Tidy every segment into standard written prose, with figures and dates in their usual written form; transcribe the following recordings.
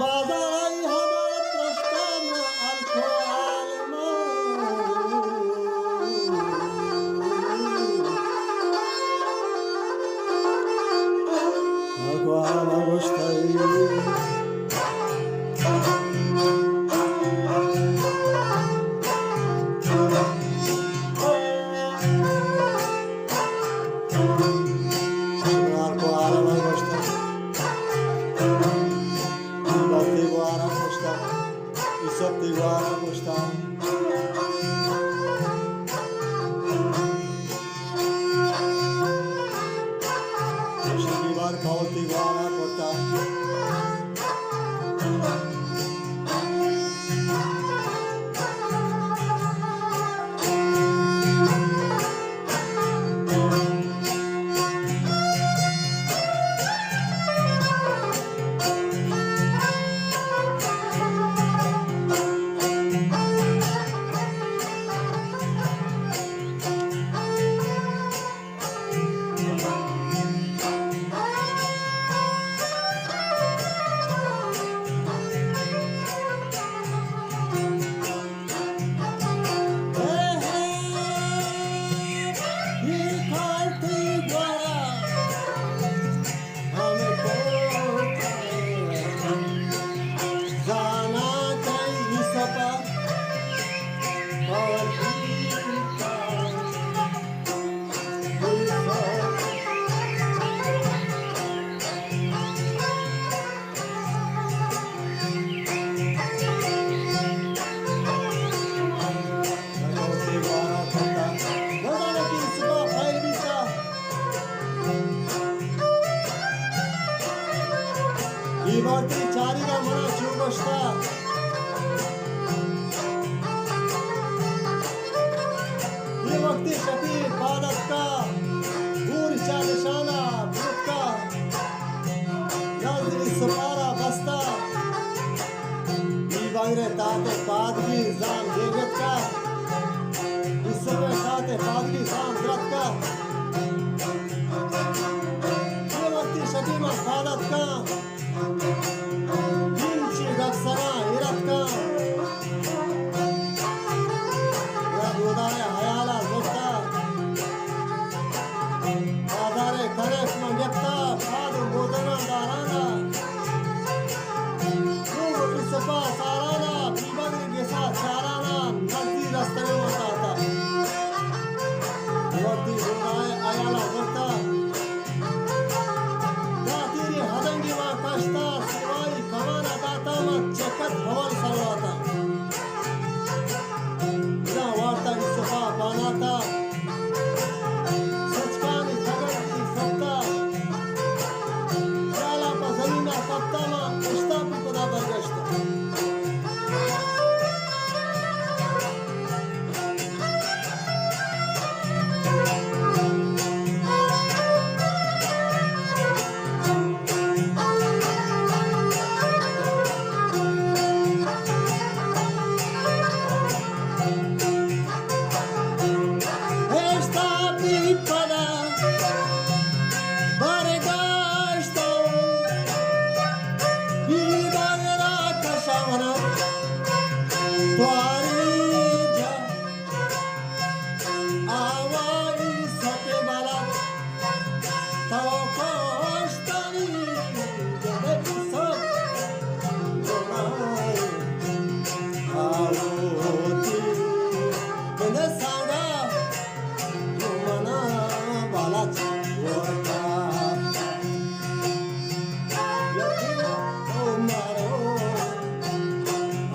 बाजाराई हमार प्रस्थान alkoholma alkoholma gostei Iguara gostar Şimdi var kavut iguara korta Ivarti chariga mana chubashta ये वक्ति शफी पादत का दूर चालिशाना भूत का यादरी सपारा बस्ता ये बांगरे ताते पादगी जाम देगत का इस समय ताते पादगी जाम ग्रत का ये वक्ति शफी मा पादत का Dinci Gaksana Iratka Yadudare Hayala Zokta Adare Karef Magyakta Padu Bodana Darana Guru Isapa Sarana Pibagri Gesa Charana Nagdi Rastane Matata Yadudare Hayala Zokta Yadiri Hadangi Ma Kashta Kamana data ma chekat bhavan sarvata ida varta istafa banata sachkani thagati satta jala pazalina sattama ishtapi pada bargashta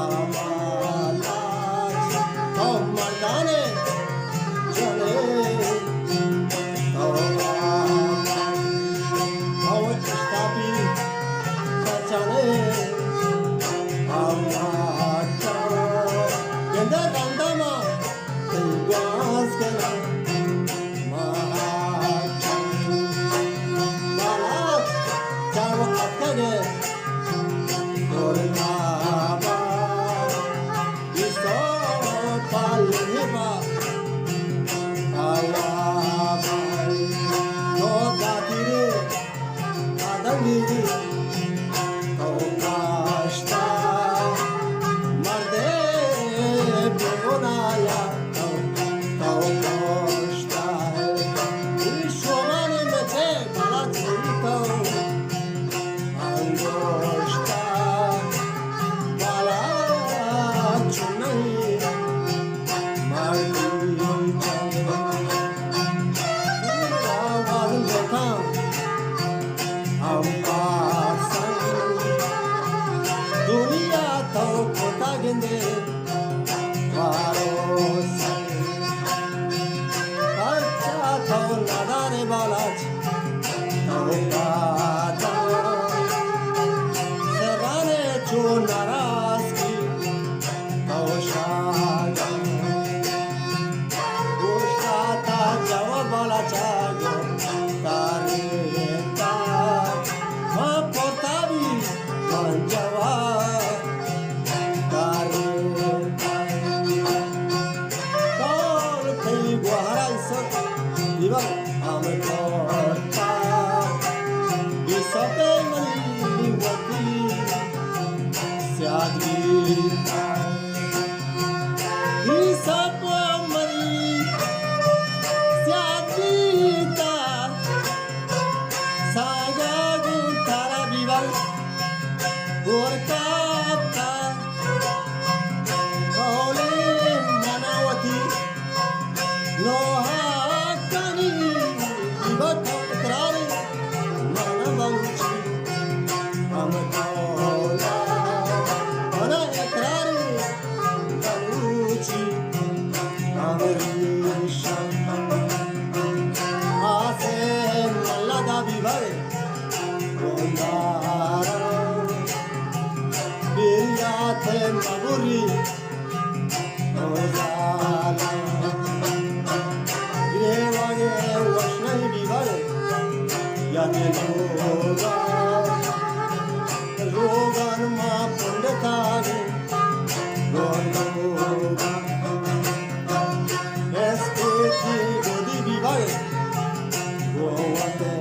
Amala gende varosa acha thau nadare balach thau gata serane chu narazgi thau shaga ushata jawa balachago tareta ma portavi manjava Rogan ma pundetani Rogan Esketi godi bivai Roate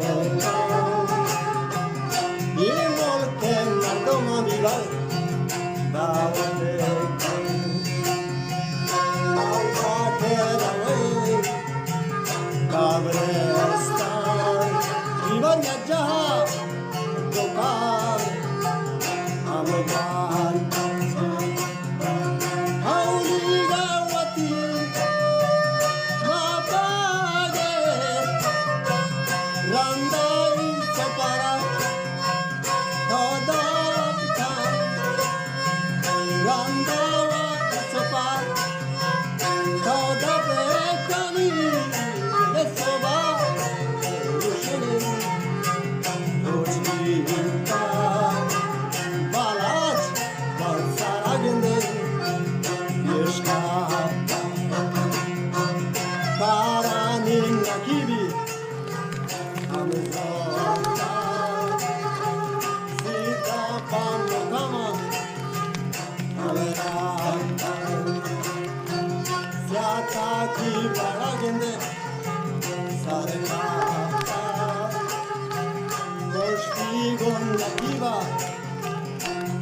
Imol ken nardoma bivai Davate Davate davai Kabrestan Ivanya jaha Gopal Amagar Auligawati Mapage Randai Sapara Todapta Randawa Sapar Todapetani Lesoba Ushini Ushita Balaj Bansaragende Yeshkata Karani Nakibi Amizota Sita Pamukama Amerata Syata Ki Baragende Sarekata Doshtigon Nakiba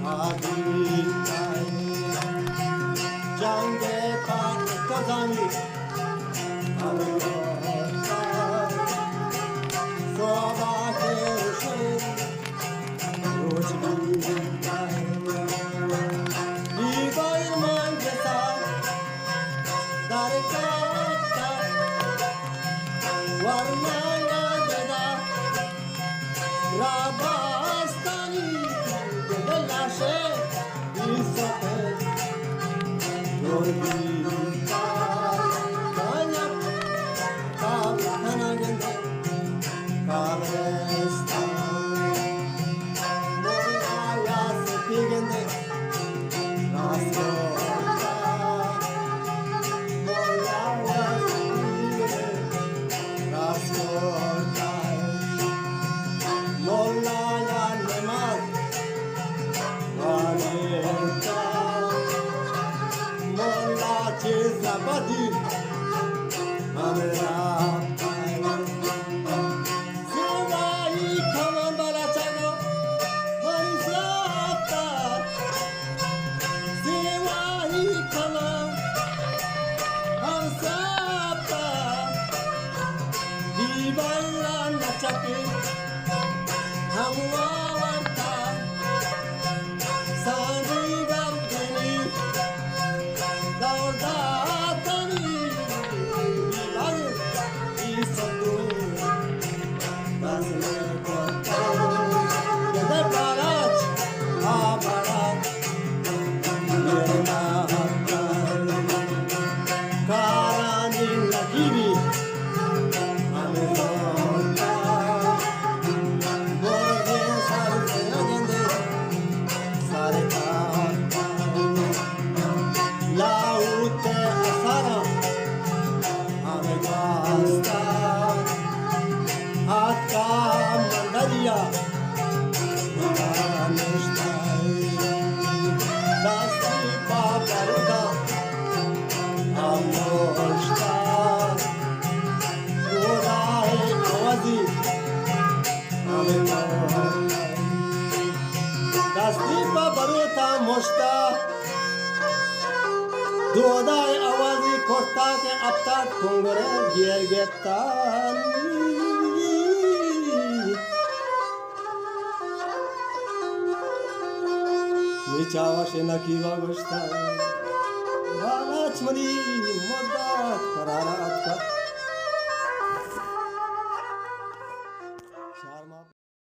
Agitai Jange Panikazami Amerota Sobake Rushin Roshvitai Ibai Manjasa Darekata Varnaya Jada Rabastani Delashe Isate Yorita Kanya Kavanagende Kavresta Moraya Setigende Rasota Moraya Setigende Rasota Moraya Nemaz Vaneta Mola gosta Dodai awazi korta ke apta tongore gergetan Nichawa shenakiva gosta Balachmani modat kararat